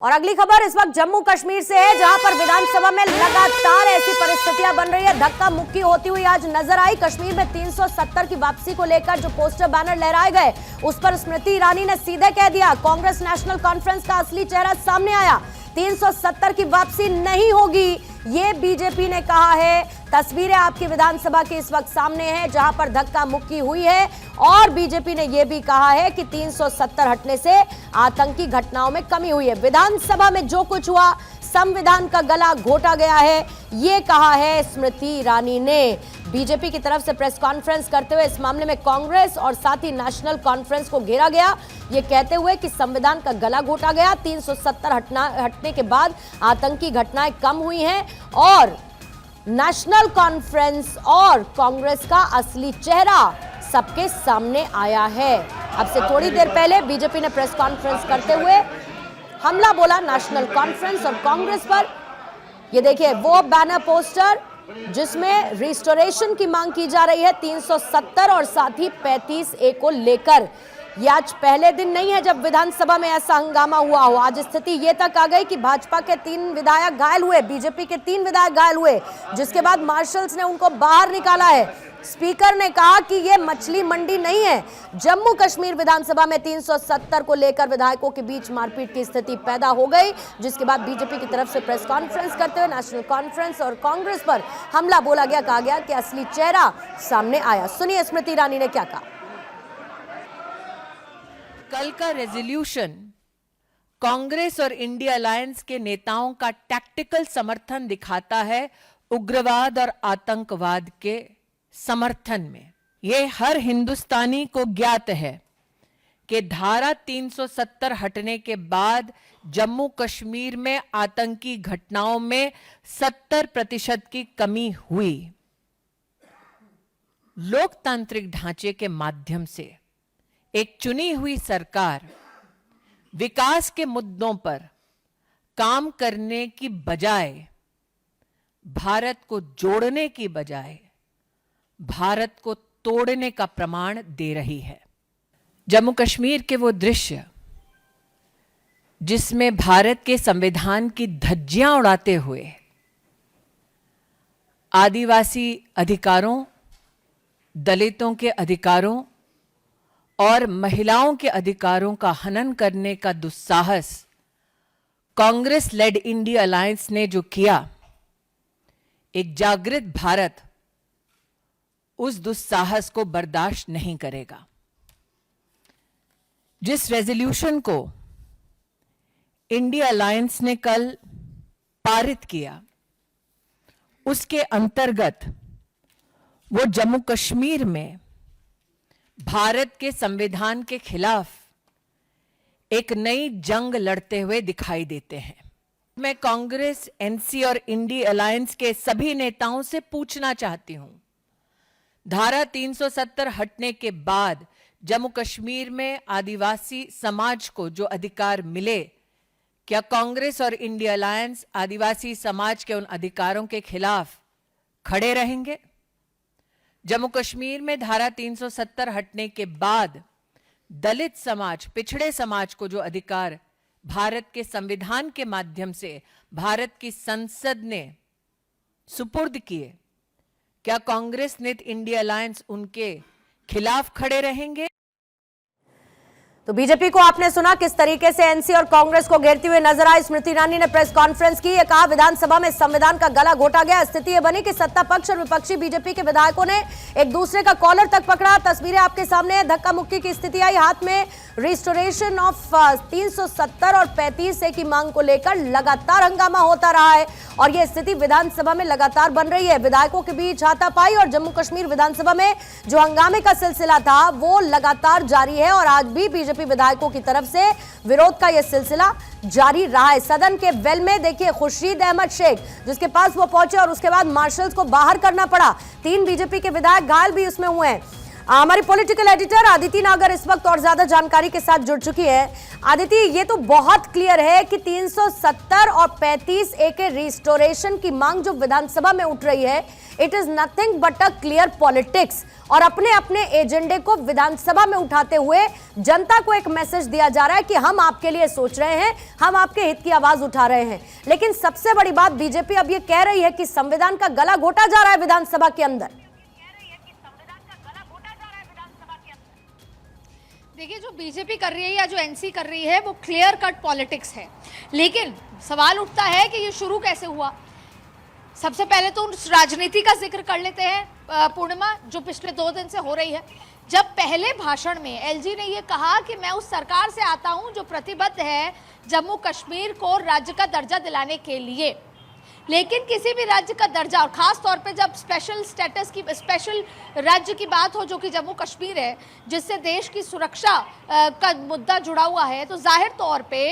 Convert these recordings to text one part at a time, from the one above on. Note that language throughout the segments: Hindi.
और अगली खबर इस वक्त जम्मू कश्मीर से है, जहां पर विधानसभा में लगातार ऐसी परिस्थितियां बन रही है। धक्का मुक्की होती हुई आज नजर आई। कश्मीर में 370 की वापसी को लेकर जो पोस्टर बैनर लहराए गए, उस पर स्मृति ईरानी ने सीधे कह दिया, कांग्रेस नेशनल कॉन्फ्रेंस का असली चेहरा सामने आया। 370 की वापसी नहीं होगी, ये बीजेपी ने कहा है। तस्वीरें आपकी विधानसभा की इस वक्त सामने हैं, जहां पर धक्का मुक्की हुई है। और बीजेपी ने यह भी कहा है कि 370 हटने से आतंकी घटनाओं में कमी हुई है। विधानसभा में जो कुछ हुआ, संविधान का गला घोटा गया है, ये कहा है स्मृति ईरानी ने। बीजेपी की तरफ से प्रेस कॉन्फ्रेंस करते हुए इस मामले में कांग्रेस और साथ ही नेशनल कॉन्फ्रेंस को घेरा गया, ये कहते हुए कि संविधान का गला घोटा गया। 370 हटने के बाद आतंकी घटनाएं कम हुई हैं और नेशनल कॉन्फ्रेंस और कांग्रेस का असली चेहरा सबके सामने आया है। अब से थोड़ी देर पहले बीजेपी ने प्रेस कॉन्फ्रेंस करते हुए हमला बोला नेशनल कॉन्फ्रेंस और कांग्रेस पर। ये देखिए वो बैनर पोस्टर जिसमें रिस्टोरेशन की मांग की जा रही है 370 और साथ ही 35A को लेकर। यह आज पहले दिन नहीं है जब विधानसभा में ऐसा हंगामा हुआ हो। आज स्थिति ये तक आ गई कि भाजपा के 3 विधायक घायल हुए, बीजेपी के 3 विधायक घायल हुए, जिसके बाद मार्शल्स ने उनको बाहर निकाला है। स्पीकर ने कहा कि यह मछली मंडी नहीं है। जम्मू कश्मीर विधानसभा में 370 को लेकर विधायकों के बीच मारपीट की स्थिति पैदा हो गई, जिसके बाद बीजेपी की तरफ से प्रेस कॉन्फ्रेंस करते हुए नेशनल कॉन्फ्रेंस और कांग्रेस पर हमला बोला गया। कहा गया कि असली चेहरा सामने आया। सुनिए स्मृति ईरानी ने क्या कहा। कल का रेजोल्यूशन कांग्रेस और इंडिया अलायंस के नेताओं का टैक्टिकल समर्थन दिखाता है उग्रवाद और आतंकवाद के समर्थन में। यह हर हिंदुस्तानी को ज्ञात है कि धारा 370 हटने के बाद जम्मू कश्मीर में आतंकी घटनाओं में 70% की कमी हुई। लोकतांत्रिक ढांचे के माध्यम से एक चुनी हुई सरकार विकास के मुद्दों पर काम करने की बजाय, भारत को जोड़ने की बजाय भारत को तोड़ने का प्रमाण दे रही है। जम्मू कश्मीर के वो दृश्य जिसमें भारत के संविधान की धज्जियां उड़ाते हुए आदिवासी अधिकारों, दलितों के अधिकारों और महिलाओं के अधिकारों का हनन करने का दुस्साहस कांग्रेस लेड इंडिया अलायंस ने जो किया, एक जागृत भारत उस दुस्साहस को बर्दाश्त नहीं करेगा। जिस रेजोल्यूशन को इंडिया अलायंस ने कल पारित किया, उसके अंतर्गत वो जम्मू कश्मीर में भारत के संविधान के खिलाफ एक नई जंग लड़ते हुए दिखाई देते हैं। मैं कांग्रेस, एनसी और इंडिया अलायंस के सभी नेताओं से पूछना चाहती हूं, धारा 370 हटने के बाद जम्मू कश्मीर में आदिवासी समाज को जो अधिकार मिले, क्या कांग्रेस और इंडिया अलायंस आदिवासी समाज के उन अधिकारों के खिलाफ खड़े रहेंगे? जम्मू कश्मीर में धारा 370 हटने के बाद दलित समाज, पिछड़े समाज को जो अधिकार भारत के संविधान के माध्यम से भारत की संसद ने सुपुर्द किए, क्या कांग्रेस नेत इंडिया अलायंस उनके खिलाफ खड़े रहेंगे? तो बीजेपी को आपने सुना किस तरीके से एनसी और कांग्रेस को घेरती हुए नजर आई। स्मृति ईरानी ने प्रेस कॉन्फ्रेंस की, कहा विधानसभा में संविधान का गला घोटा गया। स्थिति यह बनी कि सत्ता पक्ष और विपक्षी बीजेपी के विधायकों ने एक दूसरे का कॉलर तक पकड़ा। तस्वीरें आपके सामने है, धक्का मुक्की की स्थिति आई। हाथ में रिस्टोरेशन ऑफ 370 और 35A की मांग को लेकर लगातार हंगामा होता रहा है और यह स्थिति विधानसभा में लगातार बन रही है। विधायकों के बीच हाथापाई और जम्मू कश्मीर विधानसभा में जो हंगामे का सिलसिला था वो लगातार जारी है और आज भी बीजेपी विधायकों की तरफ से विरोध का यह सिलसिला जारी रहा है। सदन के वेल में देखिए खुर्शीद अहमद शेख जिसके पास वो पहुंचे और उसके बाद मार्शल्स को बाहर करना पड़ा। 3 बीजेपी के विधायक घायल भी उसमें हुए हैं। हमारी पॉलिटिकल एडिटर आदिति नागर इस वक्त और ज्यादा जानकारी के साथ जुड़ चुकी है। आदिति, ये तो बहुत क्लियर है कि 370 और 35A के रिस्टोरेशन की मांग जो विधानसभा में उठ रही है, it is nothing but a clear politics, और अपने अपने एजेंडे को विधानसभा में उठाते हुए जनता को एक मैसेज दिया जा रहा है कि हम आपके लिए सोच रहे हैं, हम आपके हित की आवाज उठा रहे हैं। लेकिन सबसे बड़ी बात, बीजेपी अब ये कह रही है कि संविधान का गला घोटा जा रहा है विधानसभा के अंदर। देखिए, जो बीजेपी कर रही है या जो एनसी कर रही है वो क्लियर कट पॉलिटिक्स है। लेकिन सवाल उठता है कि ये शुरू कैसे हुआ। सबसे पहले तो उस राजनीति का जिक्र कर लेते हैं पूर्णिमा, जो पिछले 2 दिन से हो रही है। जब पहले भाषण में एलजी ने ये कहा कि मैं उस सरकार से आता हूं जो प्रतिबद्ध है जम्मू कश्मीर को राज्य का दर्जा दिलाने के लिए, लेकिन किसी भी राज्य का दर्जा, और खास तौर पे जब स्पेशल स्टेटस की, स्पेशल राज्य की बात हो जो कि जम्मू कश्मीर है, जिससे देश की सुरक्षा का मुद्दा जुड़ा हुआ है, तो जाहिर तौर पे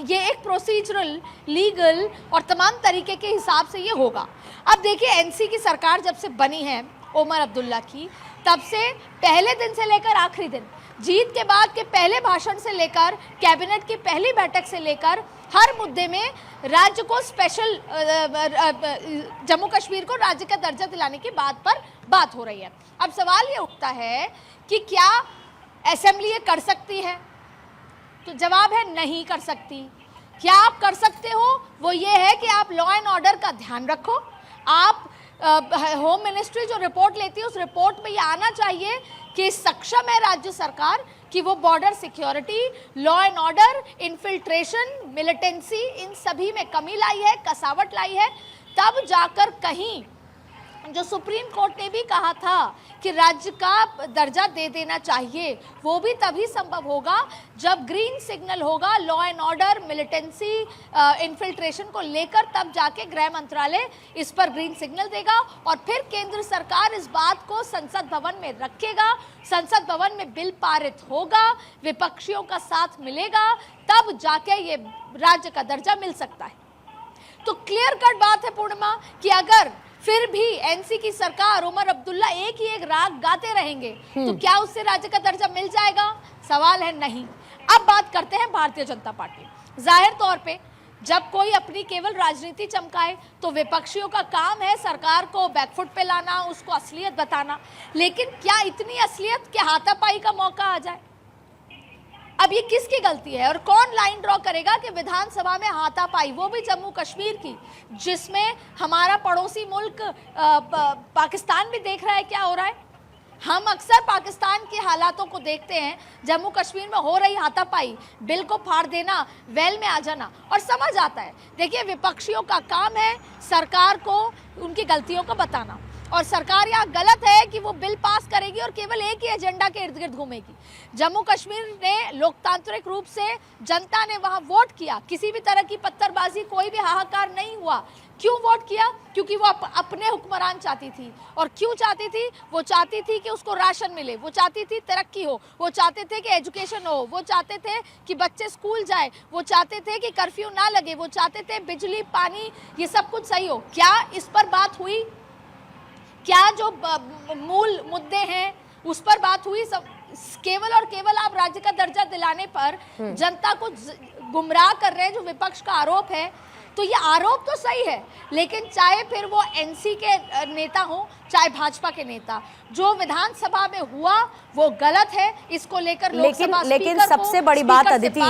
ये एक प्रोसीजरल, लीगल और तमाम तरीके के हिसाब से ये होगा। अब देखिए, एनसी की सरकार जब से बनी है उमर अब्दुल्ला की, तब से पहले दिन से लेकर आखिरी दिन, जीत के बाद के पहले भाषण से लेकर कैबिनेट की पहली बैठक से लेकर हर मुद्दे में राज्य को स्पेशल, जम्मू कश्मीर को राज्य का दर्जा दिलाने की बात पर बात हो रही है। अब सवाल ये उठता है कि क्या असेंबली ये कर सकती है? तो जवाब है नहीं कर सकती। क्या आप कर सकते हो? वो ये है कि आप लॉ एंड ऑर्डर का ध्यान रखो। आप होम मिनिस्ट्री जो रिपोर्ट लेती है, उस रिपोर्ट में ये आना चाहिए कि सक्षम है राज्य सरकार कि वो border security, law and order, infiltration, militancy, इन सभी में कमी लाई है, कसावट लाई है। तब जाकर कहीं जो सुप्रीम कोर्ट ने भी कहा था कि राज्य का दर्जा दे देना चाहिए, वो भी तभी संभव होगा जब ग्रीन सिग्नल होगा law and order, militancy, infiltration को लेकर, तब जाके गृह मंत्रालय इस पर ग्रीन सिग्नल देगा और फिर केंद्र सरकार इस बात को संसद भवन में रखेगा, संसद भवन में बिल पारित होगा, विपक्षियों का साथ मिलेगा, तब जाके ये राज्य का दर्जा मिल सकता है। तो क्लियर कट बात है पूर्णिमा कि अगर फिर भी एनसी की सरकार, उमर अब्दुल्ला एक ही एक राग गाते रहेंगे, तो क्या उससे राज्य का दर्जा मिल जाएगा? सवाल है नहीं। अब बात करते हैं भारतीय जनता पार्टी। जाहिर तौर पे जब कोई अपनी केवल राजनीति चमकाए तो विपक्षियों का काम है सरकार को बैकफुट पे लाना, उसको असलियत बताना। लेकिन क्या इतनी असलियत के हाथापाई का मौका आ जाए? अब ये किसकी गलती है और कौन लाइन ड्रॉ करेगा कि विधानसभा में हाथापाई, वो भी जम्मू कश्मीर की, जिसमें हमारा पड़ोसी मुल्क पाकिस्तान भी देख रहा है क्या हो रहा है। हम अक्सर पाकिस्तान के हालातों को देखते हैं, जम्मू कश्मीर में हो रही हाथापाई, बिल को फाड़ देना, वेल में आ जाना, और समझ आता है। देखिए, विपक्षियों का काम है सरकार को उनकी गलतियों को बताना, और सरकार यहाँ गलत है कि वो बिल पास करेगी और केवल एक ही एजेंडा के इर्द गिर्द घूमेगी। जम्मू कश्मीर ने लोकतांत्रिक रूप से जनता ने वहाँ वोट किया, किसी भी तरह की पत्थरबाजी, कोई भी हाहाकार नहीं हुआ। क्यों वोट किया? क्योंकि वो अपने हुक्मरान चाहती थी। और क्यों चाहती थी? वो चाहती थी कि उसको राशन मिले, वो चाहती थी तरक्की हो, वो चाहते थे कि एजुकेशन हो, वो चाहते थे कि बच्चे स्कूल जाए, वो चाहते थे कि कर्फ्यू ना लगे, वो चाहते थे बिजली, पानी, ये सब कुछ सही हो। क्या इस पर बात हुई? क्या जो मूल मुद्दे हैं उस पर बात हुई? सब केवल और केवल आप राज्य का दर्जा दिलाने पर जनता को गुमराह कर रहे हैं, जो विपक्ष का आरोप है। तो ये आरोप तो सही है, लेकिन चाहे फिर वो एनसी के नेता हो, चाहे भाजपा के नेता, जो विधानसभा में हुआ वो गलत है। इसको लेकर लेकिन सबसे बड़ी बात अदिति,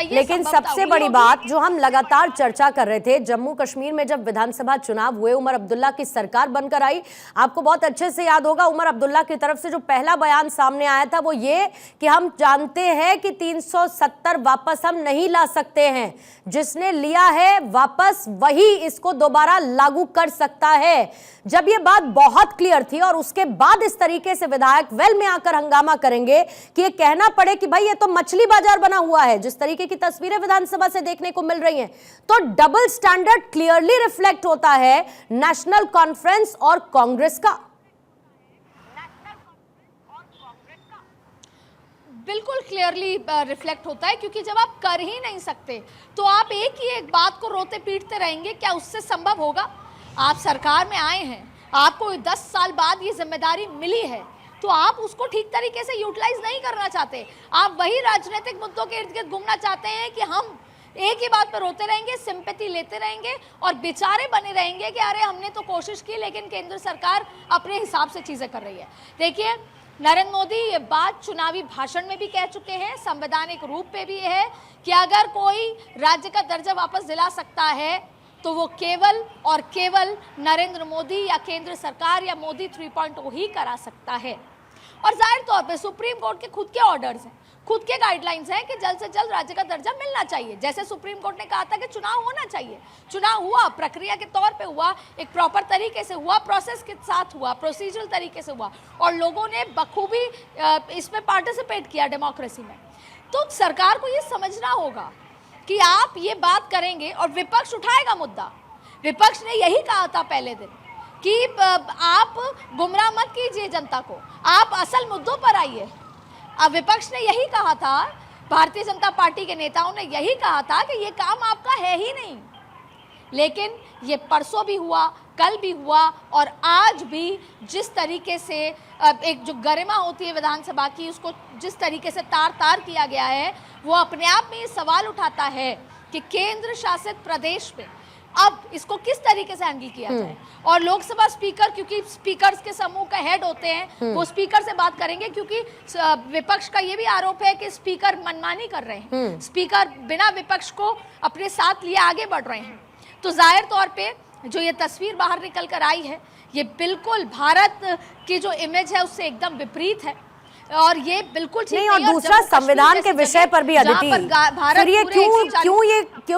लेकिन सबसे बड़ी बात जो हम लगातार चर्चा कर रहे थे, जम्मू कश्मीर में जब विधानसभा चुनाव हुए, उमर अब्दुल्ला की सरकार बनकर आई, आपको बहुत अच्छे से याद होगा उमर अब्दुल्ला की तरफ से जो पहला बयान सामने आया था वो ये कि हम जानते हैं कि 370 वापस हम नहीं ला सकते हैं, जिसने लिया है वापस वही इसको दोबारा लागू कर सकता है। जब ये बात बहुत क्लियर थी और उसके बाद इस तरीके से विधायक वेल में आकर हंगामा करेंगे कि ये कहना पड़े कि भाई ये तो मछली बाजार बना हुआ है, जिस तरीके की तस्वीरें विधानसभा से देखने को मिल रही हैं, तो डबल स्टैंडर्ड क्लियरली रिफ्लेक्ट होता है नेशनल कॉन्फ्रेंस और कांग्रेस का। बिल्कुल क्लियरली रिफ्लेक्ट होता है, क्योंकि जब आप कर ही नहीं सकते तो आप एक ही एक बात को रोते पीटते रहेंगे, क्या उससे संभव होगा? आप सरकार में आए हैं, आपको 10 साल बाद ये जिम्मेदारी मिली है, तो आप उसको ठीक तरीके से यूटिलाइज नहीं करना चाहते। आप वही राजनीतिक मुद्दों के इर्द गिर्द घूमना चाहते हैं कि हम एक ही बात पर रोते रहेंगे, सिंपैथी लेते रहेंगे और बेचारे बने रहेंगे कि अरे हमने तो कोशिश की लेकिन केंद्र सरकार अपने हिसाब से चीजें कर रही है। देखिए, नरेंद्र मोदी ये बात चुनावी भाषण में भी कह चुके हैं, संवैधानिक रूप पे भी है कि अगर कोई राज्य का दर्जा वापस दिला सकता है तो वो केवल और केवल नरेंद्र मोदी या केंद्र सरकार या मोदी 3.0 ही करा सकता है। और जाहिर तौर पे सुप्रीम कोर्ट के खुद के ऑर्डर्स हैं, खुद के गाइडलाइंस हैं कि जल्द से जल्द राज्य का दर्जा मिलना चाहिए। जैसे सुप्रीम कोर्ट ने कहा था कि चुनाव होना चाहिए, चुनाव हुआ, प्रक्रिया के तौर पे हुआ, एक प्रॉपर तरीके से हुआ, प्रोसेस के साथ हुआ, प्रोसीजरल तरीके से हुआ और लोगों ने बखूबी इसमें पार्टिसिपेट किया डेमोक्रेसी में। तो सरकार को ये समझना होगा कि आप ये बात करेंगे और विपक्ष उठाएगा मुद्दा। विपक्ष ने यही कहा था पहले दिन कि आप गुमराह मत कीजिए जनता को, आप असल मुद्दों पर आइए। अब विपक्ष ने यही कहा था, भारतीय जनता पार्टी के नेताओं ने यही कहा था कि ये काम आपका है ही नहीं, लेकिन ये परसों भी हुआ, कल भी हुआ और आज भी जिस तरीके से एक जो गरिमा होती है विधानसभा की, उसको जिस तरीके से तार तार किया गया है, वो अपने आप में ये सवाल उठाता है कि केंद्र शासित प्रदेश में अब इसको किस तरीके से हैंडल किया जाए। और लोकसभा स्पीकर, क्योंकि स्पीकर्स के समूह का हेड होते हैं, वो स्पीकर से बात करेंगे, क्योंकि विपक्ष का ये भी आरोप है कि स्पीकर मनमानी कर रहे हैं, स्पीकर बिना विपक्ष को अपने साथ लिए आगे बढ़ रहे हैं। तो जाहिर तौर पे जो ये तस्वीर बाहर निकल कर आई है, ये बिल्कुल भारत की जो इमेज है उससे एकदम विपरीत है और ये बिल्कुल ठीक नहीं। और दूसरा संविधान के विषय पर भी अदिति, फिर ये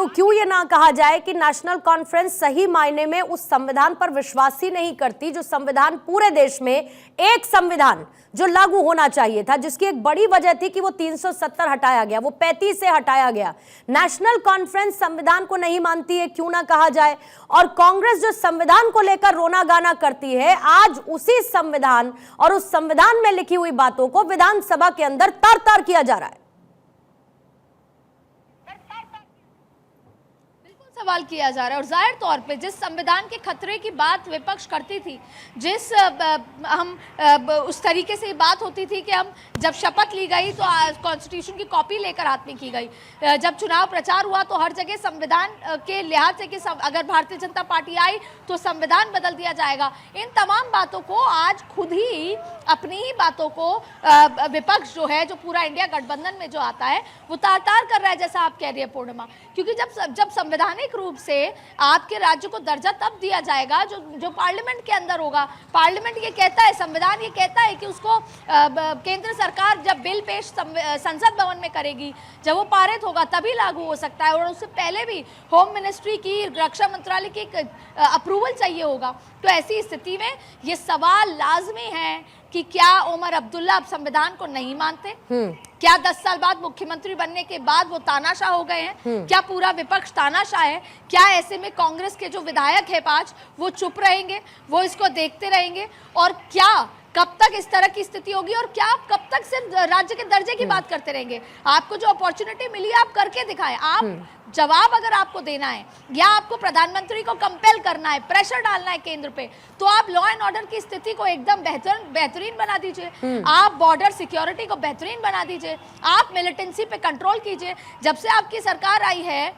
क्यों ये ना कहा जाए कि नेशनल कॉन्फ्रेंस सही मायने में उस संविधान पर विश्वास ही नहीं करती जो संविधान पूरे देश में, एक संविधान जो लागू होना चाहिए था, जिसकी एक बड़ी वजह थी कि वो 370 हटाया गया, वो 35 से हटाया गया। नेशनल कॉन्फ्रेंस संविधान को नहीं मानती है, क्यों ना कहा जाए। और कांग्रेस जो संविधान को लेकर रोना गाना करती है, आज उसी संविधान और उस संविधान में लिखी हुई बातों को विधानसभा के अंदर तार तार किया जा रहा है। सवाल किया जा रहा है और जाहिर तौर पे जिस संविधान के खतरे की बात विपक्ष करती थी, जिस उस तरीके से बात होती थी कि हम जब शपथ ली गई तो कॉन्स्टिट्यूशन की कॉपी लेकर हाथ में की गई, जब चुनाव प्रचार हुआ तो हर जगह संविधान के लिहाज से कि अगर भारतीय जनता पार्टी आई तो संविधान बदल दिया जाएगा, इन तमाम बातों को आज खुद ही अपनी ही बातों को विपक्ष जो है, जो पूरा इंडिया गठबंधन में जो आता है, वो तार-तार कर रहा है, जैसा आप कह रही है पूर्णिमा। क्योंकि जब संवैधानिक रूप से आपके राज्य को दर्जा तब दिया जाएगा जो पार्लियामेंट के अंदर होगा। पार्लियामेंट ये कहता है, संविधान ये कहता है कि उसको केंद्र सरकार जब बिल पेश संसद भवन में करेगी, जब वो पारित होगा तभी लागू हो सकता है और उससे पहले भी होम मिनिस्ट्री की, रक्षा मंत्रालय की अप्रूवल चाहिए होगा। तो ऐसी स्थिति में ये सवाल लाजमी है कि क्या उमर अब्दुल्ला अब संविधान को नहीं मानते? क्या 10 साल बाद मुख्यमंत्री बनने के बाद वो तानाशाह हो गए हैं? क्या पूरा विपक्ष तानाशाह है? क्या ऐसे में कांग्रेस के जो विधायक है 5, वो चुप रहेंगे, वो इसको देखते रहेंगे? और क्या कब तक इस तरह की स्थिति होगी और क्या आप कब तक सिर्फ राज्य के दर्जे की बात करते रहेंगे? आपको जो अपॉर्चुनिटी मिली आप करके दिखाएं। आप जवाब अगर आपको देना है या आपको प्रधानमंत्री को कंपेल करना है, प्रेशर डालना है केंद्र पे, तो आप लॉ एंड ऑर्डर की स्थिति को एकदम बेहतरीन बना दीजिए, आप बॉर्डर सिक्योरिटी को बेहतरीन बना दीजिए, आप मिलिटेंसी पे कंट्रोल कीजिए। जब से आपकी सरकार आई है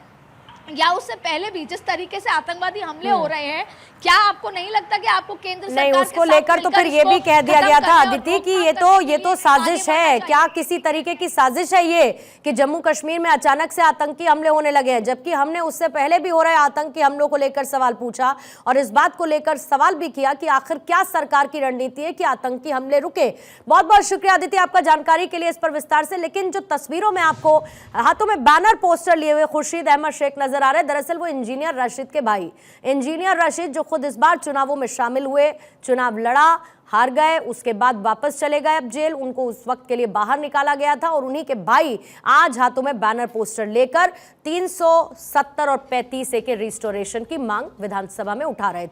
या उससे पहले भी जिस तरीके से आतंकवादी हमले हो रहे हैं, क्या आपको नहीं लगता कि आपको केंद्र सरकार नहीं, उसको लेकर तो फिर ये भी कह दिया गया था अदिति कि ये तो साजिश है। क्या किसी तरीके की साजिश है ये कि जम्मू कश्मीर में अचानक से आतंकी हमले होने लगे हैं, जबकि हमने उससे पहले भी हो रहे आतंकी हमलों को लेकर सवाल पूछा और इस बात को लेकर सवाल भी किया कि आखिर क्या सरकार की रणनीति है कि आतंकी हमले रुके। बहुत बहुत शुक्रिया अदिति आपका जानकारी के लिए इस पर विस्तार से। लेकिन जो तस्वीरों में आपको हाथों में बैनर पोस्टर लिए हुए खुर्शीद अहमद शेख नजर आ रहे हैं, दरअसल वो इंजीनियर रशीद के भाई, इंजीनियर रशीद जो खुद इस बार चुनावों में शामिल हुए, चुनाव लड़ा, हार गए, उसके बाद वापस चले गए अब जेल, उनको उस वक्त के लिए बाहर निकाला गया था और उन्हीं के भाई आज हाथों में बैनर पोस्टर लेकर 370 और 35A के रिस्टोरेशन की मांग विधानसभा में उठा रहे थे।